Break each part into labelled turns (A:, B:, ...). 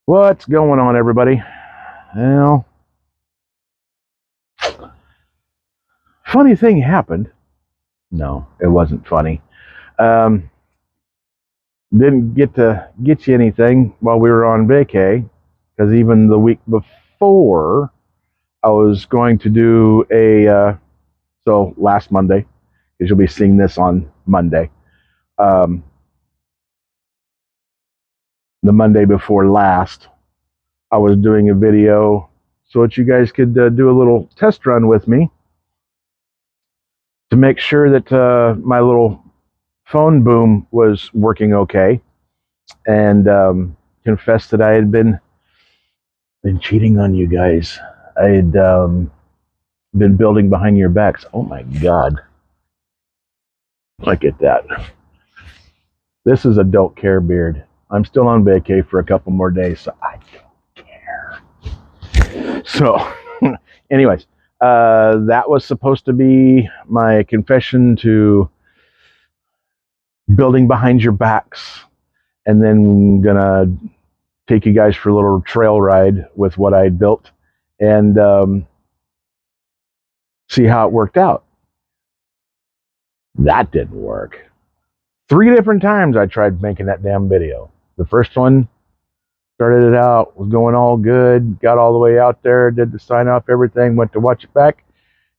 A: What's going on, everybody? Well, funny thing happened. No, it wasn't funny. Um, didn't get to get you anything while we were on vacay, because even the week before, I was going to do so last Monday, because you'll be seeing this on Monday. Um, the Monday before last, I was doing a video so that you guys could do a little test run with me to make sure that my little phone boom was working okay, and confessed that I had been cheating on you guys. I had been building behind your backs. Oh my God! Look at that. This is a don't care beard. I'm still on vacay for a couple more days, so I don't care. So, anyways, that was supposed to be my confession to building behind your backs, and then gonna take you guys for a little trail ride with what I built, and see how it worked out. That didn't work. 3 different times I tried making that damn video. The first one, started it out, was going all good, got all the way out there, did the sign off, everything, went to watch it back,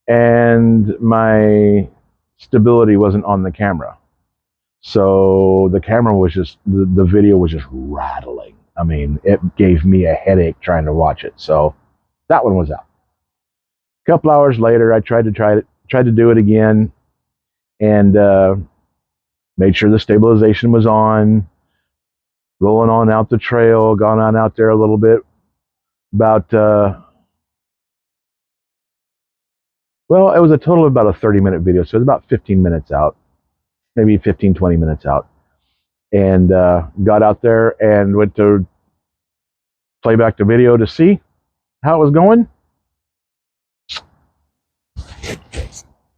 A: and my stability wasn't on the camera. So the camera was just, the video was just rattling. I mean, it gave me a headache trying to watch it. So that one was out. A couple hours later, I tried to do it again, and made sure the stabilization was on, rolling on out the trail, gone on out there a little bit, about, well, it was a total of about a 30-minute video, so it was about 15 minutes out, maybe 15, 20 minutes out, and got out there and went to play back the video to see how it was going.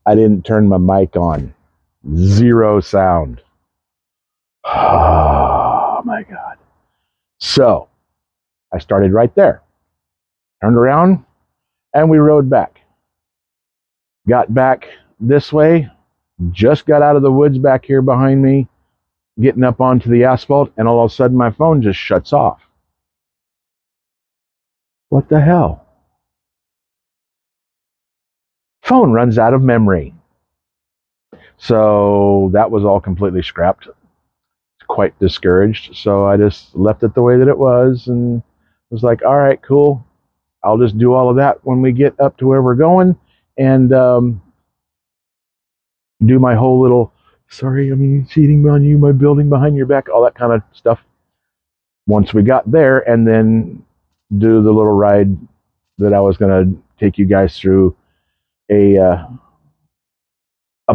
A: I didn't turn my mic on. Zero sound. Oh my God. So I started right there, turned around, and we rode back. Got back this way, just got out of the woods back here behind me, getting up onto the asphalt, and all of a sudden my phone just shuts off. What the hell? Phone runs out of memory. So that was all completely scrapped. Quite discouraged. So I just left it the way that it was and was like, all right, cool. I'll just do all of that when we get up to where we're going, and do my whole little, sorry, I mean, cheating on you, my building behind your back, all that kind of stuff once we got there, and then do the little ride that I was going to take you guys through a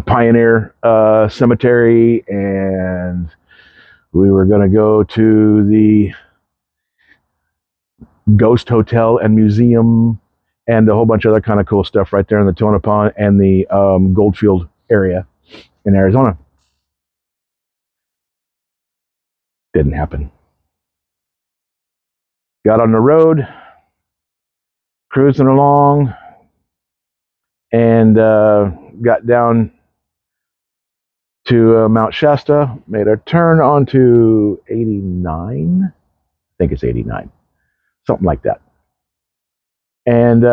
A: pioneer cemetery, and we were going to go to the ghost hotel and museum and a whole bunch of other kind of cool stuff right there in the Tonopah and the Goldfield area in Arizona. Didn't happen. Got on the road, cruising along, and got down to Mount Shasta, made a turn onto 89. I think it's 89, something like that. And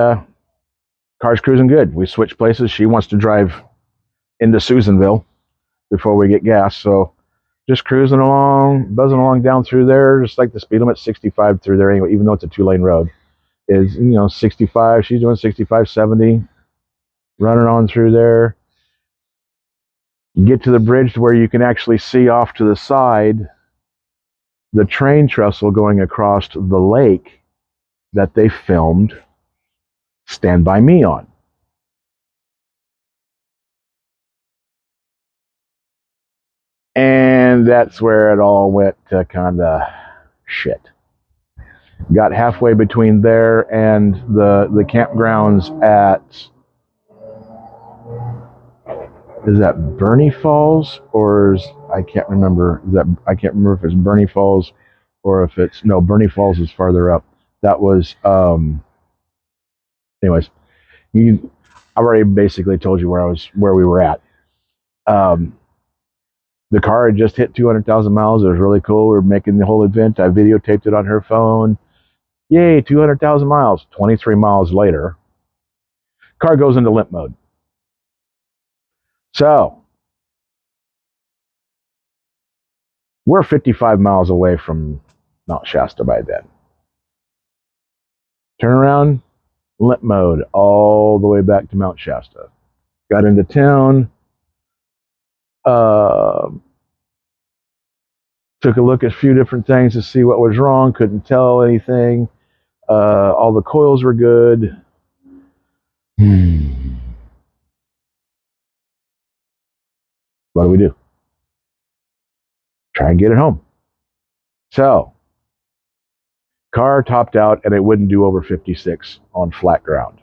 A: car's cruising good. We switched places. She wants to drive into Susanville before we get gas, so just cruising along, buzzing along down through there, just like the speed limit 65 through there anyway, even though it's a 2-lane road. Is 65. She's doing 65, 70, running on through there. Get to the bridge where you can actually see off to the side the train trestle going across the lake that they filmed Stand By Me on. And that's where it all went to kind of shit. Got halfway between there and the campgrounds at, is that Bernie Falls, or I can't remember. I can't remember if it's Bernie Falls or if it's, no, Bernie Falls is farther up. That was, anyways, I've already basically told you where we were at. The car had just hit 200,000 miles. It was really cool. We were making the whole event. I videotaped it on her phone. Yay, 200,000 miles. 23 miles later, car goes into limp mode. So we're 55 miles away from Mount Shasta by then. Turn around, limp mode all the way back to Mount Shasta. Got into town. Took a look at a few different things to see what was wrong. Couldn't tell anything. All the coils were good. What do we do? Try and get it home. So, car topped out and it wouldn't do over 56 on flat ground.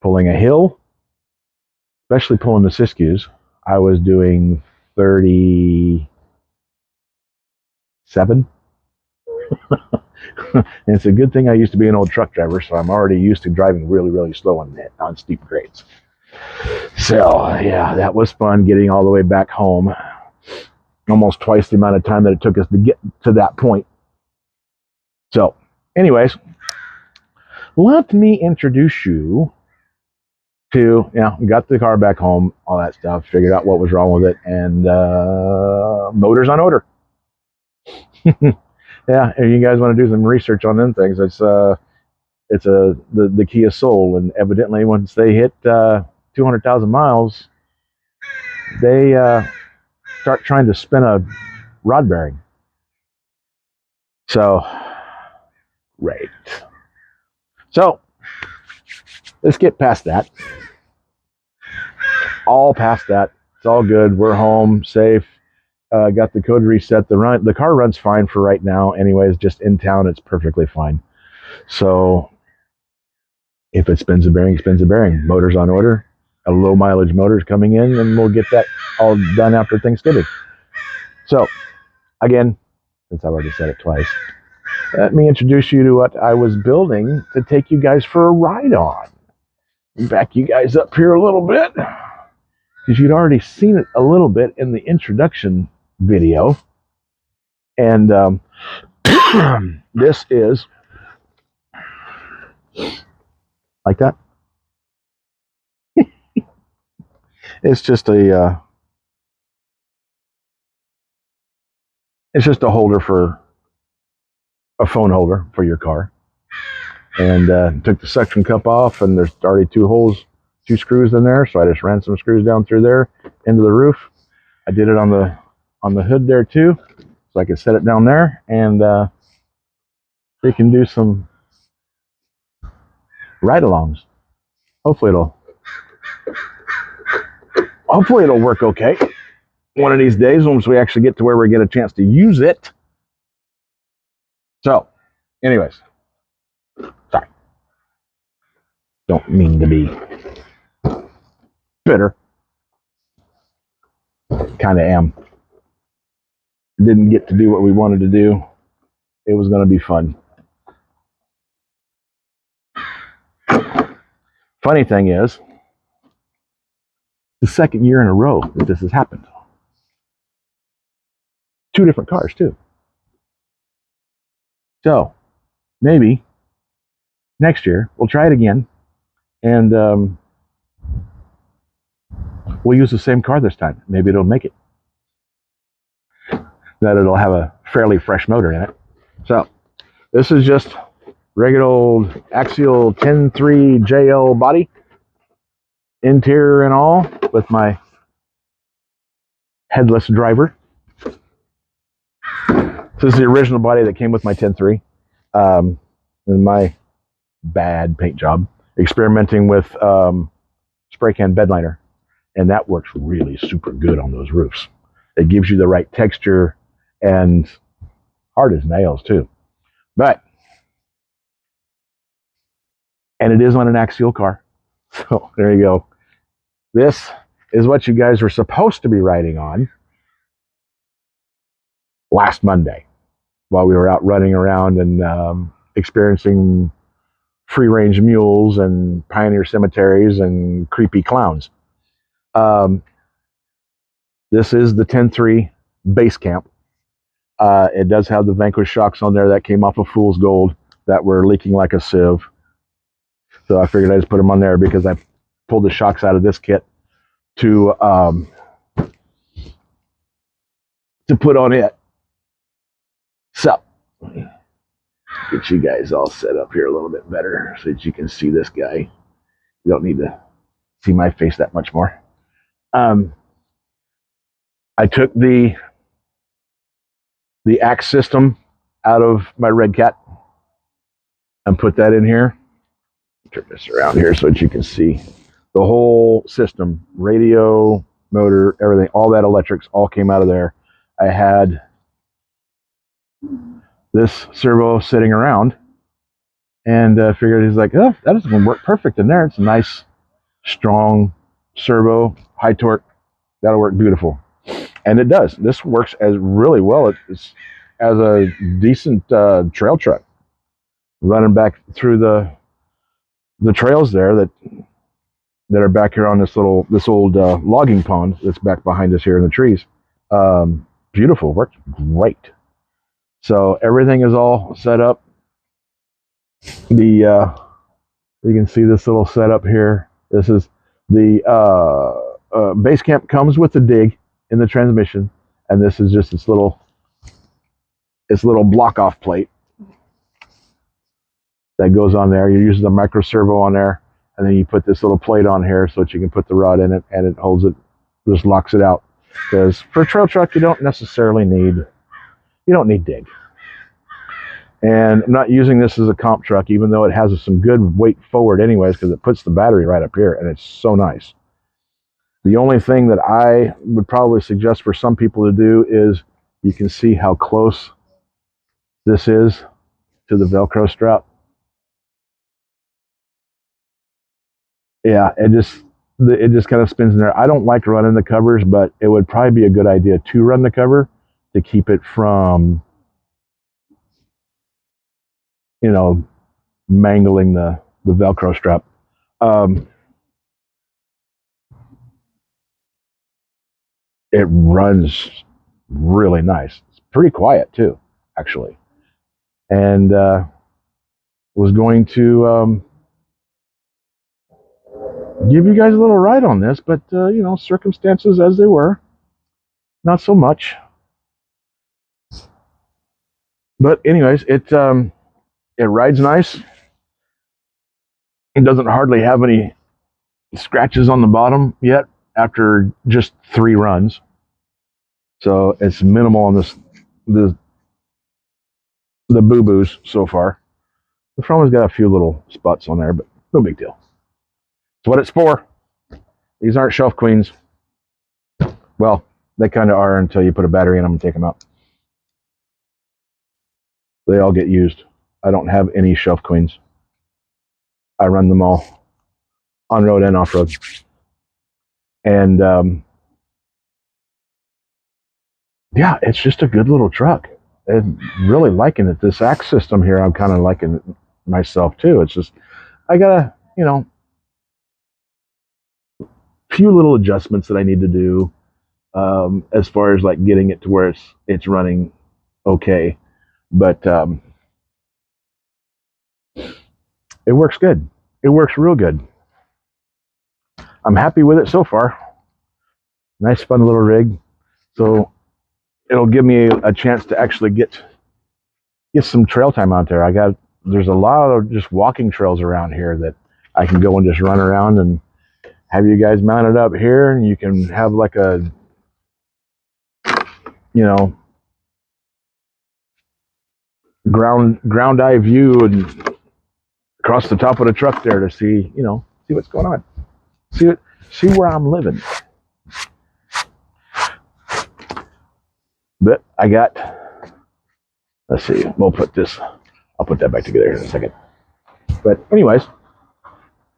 A: Pulling a hill, especially pulling the Siskiyous, I was doing 37. And it's a good thing I used to be an old truck driver, so I'm already used to driving really, really slow on steep grades. So, yeah, that was fun getting all the way back home. Almost twice the amount of time that it took us to get to that point. So, anyways, let me introduce you to, got the car back home, all that stuff, figured out what was wrong with it, and motors on order. Yeah, if you guys want to do some research on them things, it's the Kia Soul, and evidently once they hit 200,000 miles, they start trying to spin a rod bearing. So, right. So, let's get past that. All past that. It's all good. We're home, safe. Got the code reset. The car runs fine for right now. Anyways, just in town, it's perfectly fine. So, if it spins a bearing, spins a bearing. Motor's on order. A low mileage motor's coming in, and we'll get that all done after Thanksgiving. So, again, since I've already said it twice, let me introduce you to what I was building to take you guys for a ride on. Back you guys up here a little bit, because you'd already seen it a little bit in the introduction video. And this is like that. It's just a holder for a phone holder for your car. And took the suction cup off, and there's already two screws in there. So I just ran some screws down through there into the roof. I did it on the hood there too, so I could set it down there, and we can do some ride-alongs. Hopefully it'll work okay one of these days once we actually get to where we get a chance to use it. So, anyways, sorry. Don't mean to be bitter. Kind of am. Didn't get to do what we wanted to do. It was going to be fun. Funny thing is, the second year in a row that this has happened. 2 different cars too. So maybe next year we'll try it again, and we'll use the same car this time. Maybe it'll make it. That it'll have a fairly fresh motor in it. So this is just regular old axial 10.3 JL body, interior and all, with my headless driver. This is the original body that came with my 10.3. And my bad paint job, experimenting with spray can bed liner, and that works really super good on those roofs. It gives you the right texture, and hard as nails too. And it is on an axial car. So there you go. This is what you guys were supposed to be riding on last Monday. while we were out running around and experiencing free-range mules and pioneer cemeteries and creepy clowns. This is the 10.3 base camp. It does have the Vanquish shocks on there that came off of Fool's Gold that were leaking like a sieve. So I figured I'd just put them on there because I pulled the shocks out of this kit to put on it. So, get you guys all set up here a little bit better so that you can see this guy. You don't need to see my face that much more. I took the axe system out of my Red Cat and put that in here. Turn this around here so that you can see the whole system, radio, motor, everything, all that electrics all came out of there. I had this servo sitting around and figured, he's like, oh, that doesn't work perfect in there. It's a nice, strong servo, high torque. That'll work beautiful. And it does. This works as really well as a decent trail truck. Running back through the trails there that are back here on this old logging pond that's back behind us here in the trees. Beautiful, worked great. So everything is all set up. You can see this little setup here. This is the base camp comes with the dig in the transmission, and this is just its little block off plate that goes on there. You use the micro servo on there, and then you put this little plate on here so that you can put the rod in it, and it holds it, just locks it out. Because for a trail truck, you don't need dig. And I'm not using this as a comp truck, even though it has some good weight forward anyways, because it puts the battery right up here, and it's so nice. The only thing that I would probably suggest for some people to do is, you can see how close this is to the Velcro strap. Yeah, it just kind of spins in there. I don't like running the covers, but it would probably be a good idea to run the cover to keep it from, mangling the Velcro strap. It runs really nice. It's pretty quiet too, actually. And was going to give you guys a little ride on this, but circumstances as they were, not so much. But anyways, it rides nice. It doesn't hardly have any scratches on the bottom yet after just 3 runs. So it's minimal on the boo-boos so far. The front one's got a few little spots on there, but no big deal. It's what it's for. These aren't shelf queens. Well, they kind of are until you put a battery in them and take them out. They all get used. I don't have any shelf queens. I run them all on road and off road. And yeah, it's just a good little truck. And really liking it. This axe system here, I'm kind of liking it myself too. It's just, I got a few little adjustments that I need to do as far as like getting it to where it's running okay. But it works good. It works real good. I'm happy with it so far. Nice fun little rig. So it'll give me a chance to actually get some trail time out there. There's a lot of just walking trails around here that I can go and just run around and have you guys mounted up here, and you can have like a ground eye view and across the top of the truck there to see what's going on. See where I'm living. But I got, let's see, I'll put that back together in a second. But anyways,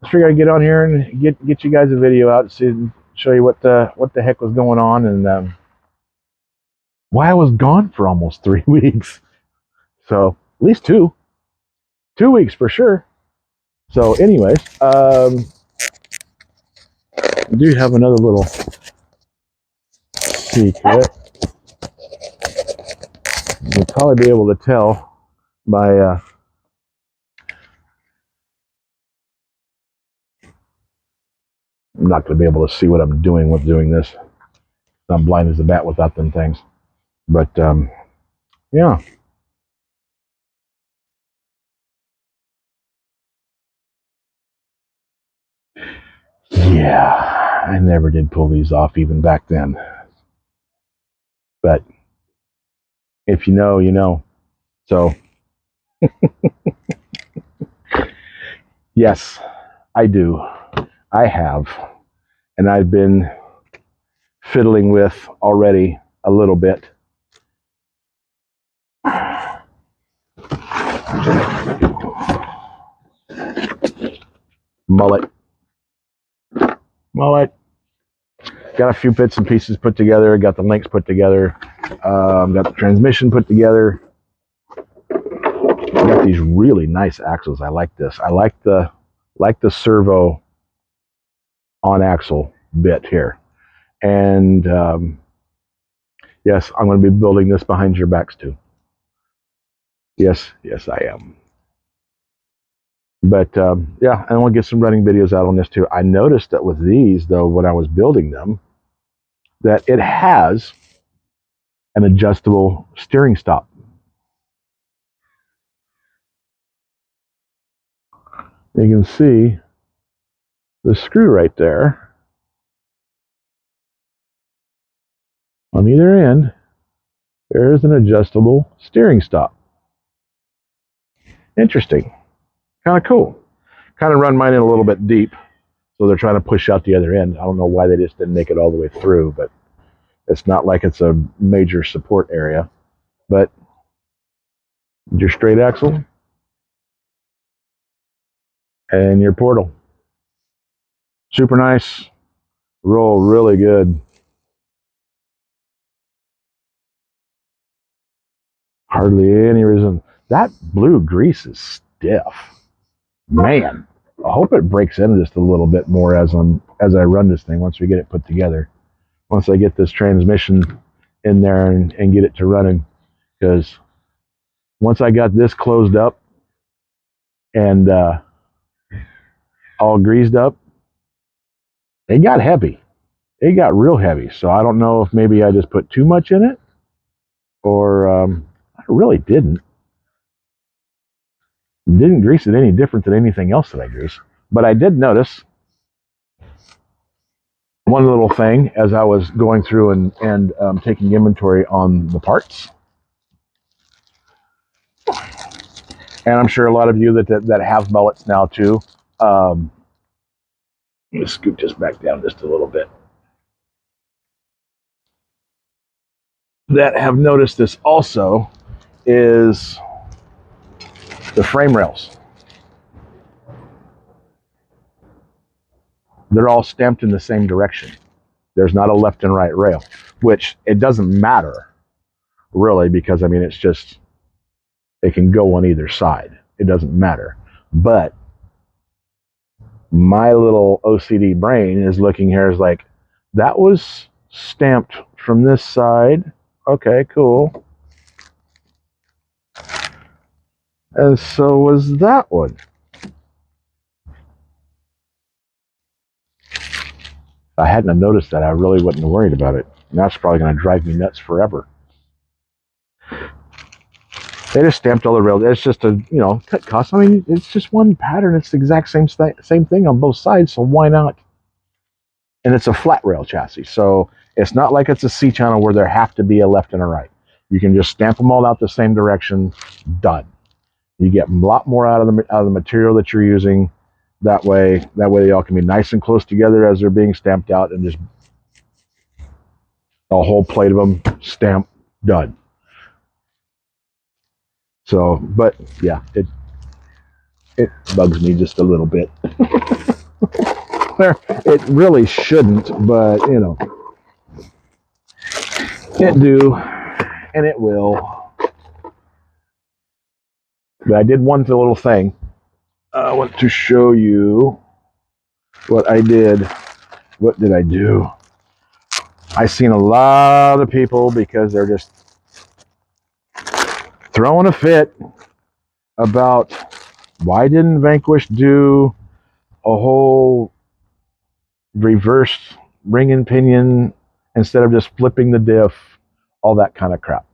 A: I figured I'd get on here and get you guys a video out, show you what the heck was going on, and why I was gone for almost 3 weeks. So at least 2 weeks for sure. So anyways, I do have another little secret. You'll probably be able to tell by I'm not going to be able to see what I'm doing with doing this. I'm blind as a bat without them things. But yeah. Yeah, I never did pull these off even back then. But if you know, you know. So, yes, I do. I have. And I've been fiddling with already a little bit. Mullet. Got a few bits and pieces put together. Got the links put together. Got the transmission put together. Got these really nice axles. I like this. I like the servo on axle bit here. And yes, I'm going to be building this behind your backs too. Yes, I am. But yeah, and we'll get some running videos out on this too. I noticed that with these, though, when I was building them, that it has an adjustable steering stop. You can see the screw right there on either end. There's an adjustable steering stop. Interesting. Kind of cool. Kind of run mine in a little bit deep, so they're trying to push out the other end. I don't know why they just didn't make it all the way through, but it's not like it's a major support area. But your straight axle and your portal. Super nice. Roll really good. Hardly any reason. That blue grease is stiff. Man, I hope it breaks in just a little bit more as I run this thing once we get it put together. Once I get this transmission in there and get it to running. Because once I got this closed up and all greased up, it got heavy. It got real heavy. So I don't know if maybe I just put too much in it or I really didn't. Didn't grease it any different than anything else that I grease. But I did notice one little thing as I was going through and taking inventory on the parts. And I'm sure a lot of you that have mullets now too. Let me scoot this back down just a little bit. That have noticed this also is the frame rails. They're all stamped in the same direction. There's not a left and right rail, which it doesn't matter really because I mean it's just it can go on either side. It doesn't matter. But my little OCD brain is looking here is like that was stamped from this side. Okay, cool. And so was that one. If I hadn't have noticed that, I really wouldn't have worried about it. And that's probably going to drive me nuts forever. They just stamped all the rails. It's just a, cut costs. I mean, it's just one pattern. It's the exact same thing on both sides, so why not? And it's a flat rail chassis, so it's not like it's a C-channel where there have to be a left and a right. You can just stamp them all out the same direction, done. You get a lot more out of the material that you're using. That way they all can be nice and close together as they're being stamped out, and just a whole plate of them, stamp, done. So, but yeah, it bugs me just a little bit. It really shouldn't, but it do, and it will. But I did one little thing. I want to show you what I did. What did I do? I've seen a lot of people, because they're just throwing a fit about why didn't Vanquish do a whole reverse ring and pinion instead of just flipping the diff, all that kind of crap.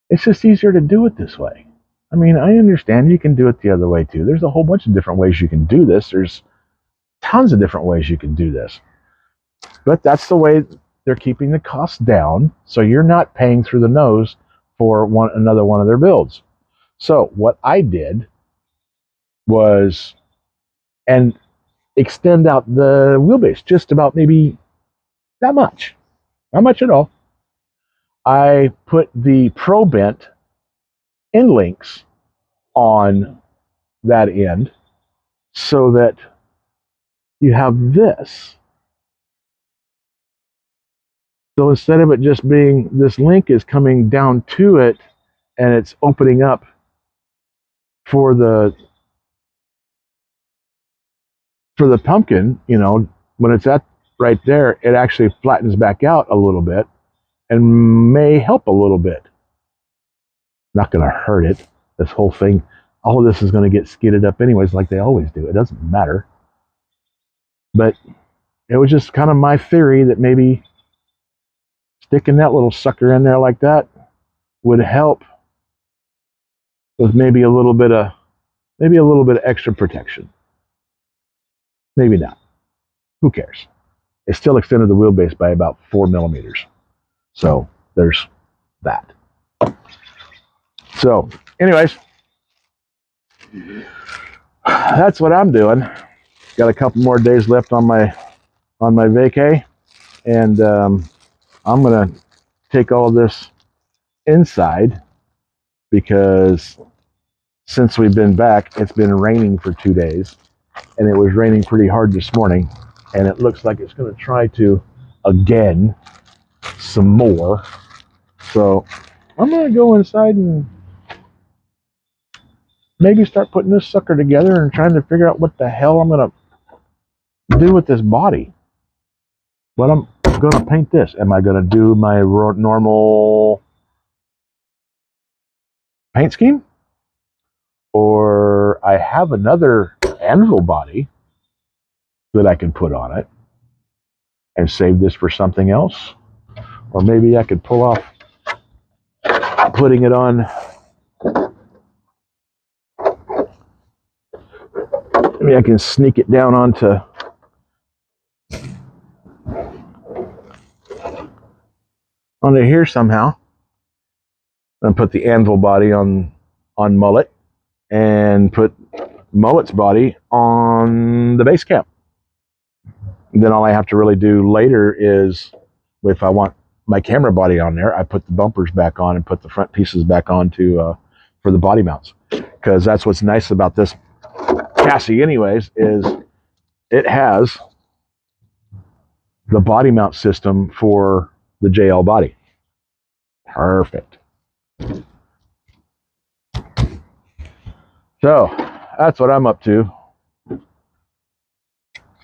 A: It's just easier to do it this way. I mean, I understand you can do it the other way too. There's a whole bunch of different ways you can do this. There's tons of different ways you can do this. But that's the way they're keeping the costs down, so you're not paying through the nose for another one of their builds. So what I did was, and extend out the wheelbase just about maybe that much. Not much at all. I put the Pro Bent end links on that end so that you have this. So instead of it just being, this link is coming down to it and it's opening up for the pumpkin, you know, when it's at right there, it actually flattens back out a little bit and may help a little bit. Not going to hurt it. This whole thing, all of this is going to get skidded up anyways, like they always do. It doesn't matter. But it was just kind of my theory that maybe sticking that little sucker in there like that would help with maybe a little bit of extra protection. Maybe not. Who cares? It still extended the wheelbase by about 4 millimeters. So there's that. So, anyways, that's what I'm doing. Got a couple more days left on my vacay, and I'm gonna take all this inside, because since we've been back, it's been raining for 2 days, and it was raining pretty hard this morning, and it looks like it's going to try to again some more. So I'm going to go inside and maybe start putting this sucker together and trying to figure out what the hell I'm going to do with this body. What I'm going to paint this. Am I going to do my normal paint scheme? Or I have another anvil body that I can put on it and save this for something else. Or maybe I could pull off putting it on. Maybe I can sneak it down onto here somehow, and put the anvil body on Mullet, and put Mullet's body on the base camp. And then all I have to really do later is, if I want my camera body on there, I put the bumpers back on and put the front pieces back on for the body mounts. Because that's what's nice about this chassis anyways, is it has the body mount system for the JL body. Perfect. So that's what I'm up to.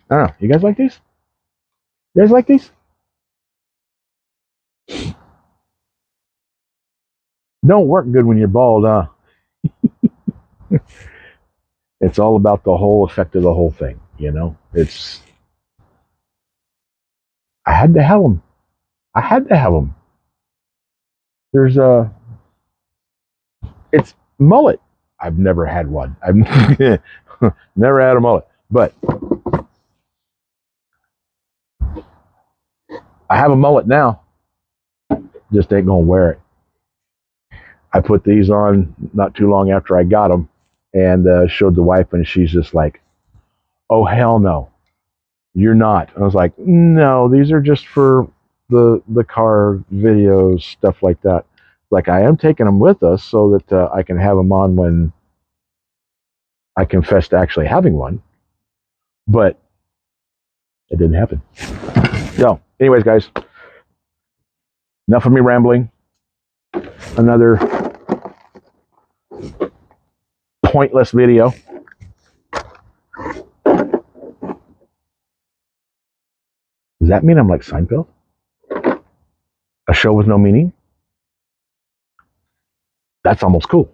A: I don't know. You guys like these? You guys like these? Don't work good when you're bald, huh? It's all about the whole effect of the whole thing, you know? I had to have them. I had to have them. There's it's mullet. I've never had one. I've never had a mullet, but I have a mullet now. Just ain't gonna wear it. I put these on not too long after I got them, and showed the wife, and she's just like, "Oh hell no, you're not." And I was like, "No, these are just for the car videos, stuff like that." Like, I am taking them with us so that I can have them on when I confess to actually having one, but it didn't happen. So, anyways, guys, enough of me rambling. Another pointless video. Does that mean I'm like Seinfeld? A show with no meaning? That's almost cool.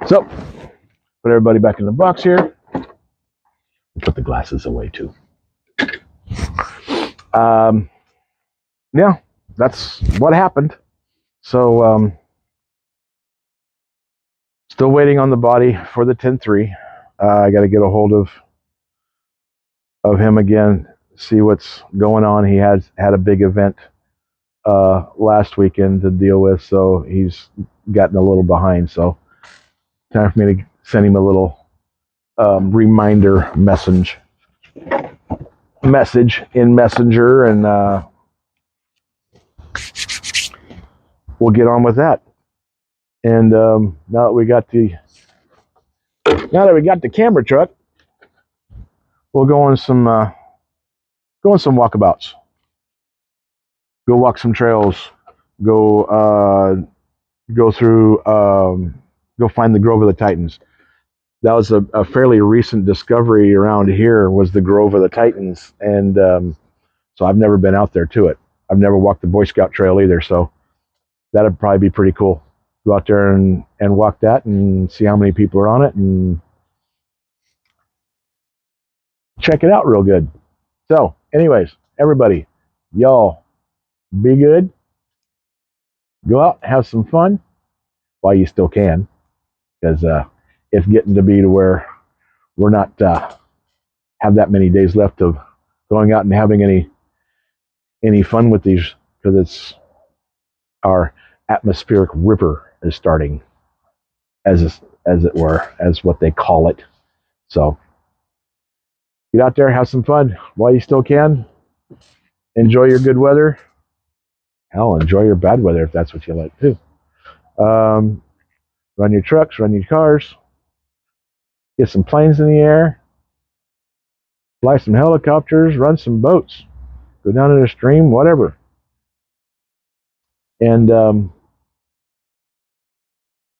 A: So, put everybody back in the box here. Put the glasses away too. Yeah, that's what happened. So, still waiting on the body for the 10-3. I got to get a hold of him again, see what's going on. He had a big event last weekend to deal with, so he's gotten a little behind. So, time for me to send him a little reminder message in Messenger, and we'll get on with that. And now that we got the camera truck, we'll go on some walkabouts. Go walk some trails. Go through. Go find the Grove of the Titans. That was a fairly recent discovery around here. Was the Grove of the Titans, and so I've never been out there to it. I've never walked the Boy Scout Trail either, so that'd probably be pretty cool. Go out there and walk that and see how many people are on it and check it out real good. So, anyways, everybody, y'all be good. Go out, have some fun while you still can, because it's getting to be to where we're not have that many days left of going out and having any fun with these, because it's our atmospheric ripper is starting, as it were, as what they call it. So get out there, have some fun while you still can. Enjoy your good weather. Hell, enjoy your bad weather if that's what you like too. Run your trucks, run your cars, get some planes in the air, fly some helicopters, run some boats, go down in a stream, whatever. And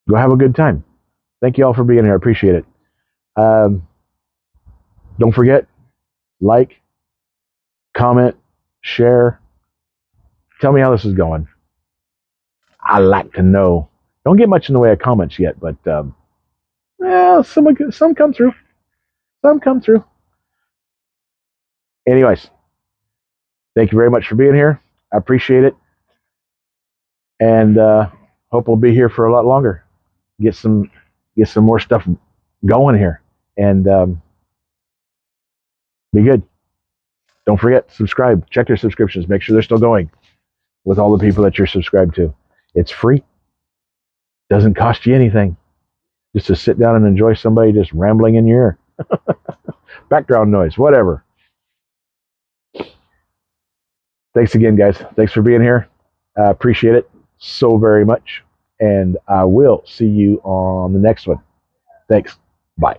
A: go have a good time. Thank you all for being here. I appreciate it. Don't forget, like, comment, share. Tell me how this is going. I like to know. Don't get much in the way of comments yet, but some come through. Some come through. Anyways, thank you very much for being here. I appreciate it, and hope we'll be here for a lot longer. Get some more stuff going here, and be good. Don't forget, subscribe. Check your subscriptions. Make sure they're still going with all the people that you're subscribed to. It's free. Doesn't cost you anything. Just to sit down and enjoy somebody just rambling in your ear. Background noise, whatever. Thanks again, guys. Thanks for being here. I appreciate it so very much. And I will see you on the next one. Thanks. Bye.